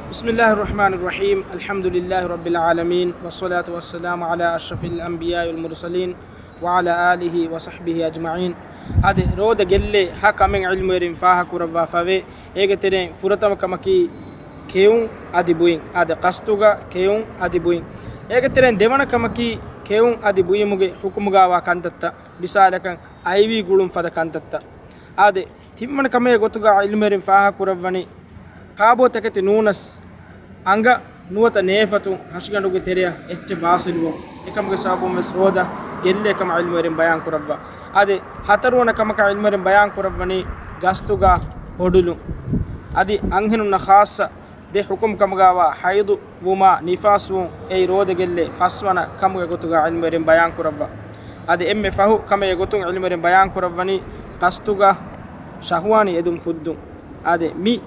بسم الله الرحمن الرحيم الحمد لله رب العالمين والصلاة والسلام على أشرف الأنبياء والمرسلين وعلى آله وصحبه أجمعين. هذا رود جل حكى من علم رنفاها كربا فوي إيجترين فرتم كمكي كيون أدي بوين هذا قصتوغا كيون أدي بوين إيجترين دمنا كمكي كيون أدي بوين مجي حكمها وكانتتا بسالكن أيوي قولون فدا كانتتا هذا تيمنا كمية قطعة علم رنفاها كرباني قابو تكتي نونس أنغا نوتا نيفتو هشغانوغي تريا اتش باسلو اكمغا سابو مسرودا جلي كم علم رين بيان كربا ادي هترونه كمك علم رين بيان كربني غاستوغا هودلو ادي انهنن خاصه دي حكم كمغا حيض وما نفاس اي رود جلي فاسونا كمغا غتوغا علم رين بيان كربا ادي ام فهو كم غتون علم رين بيان كربني قاستوغا شهواني ادم فدو ادي مي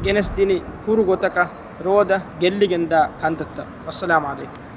جنس ديني كورو غوتاكا رودا جلي جندا كانتتا. والسلام عليكم.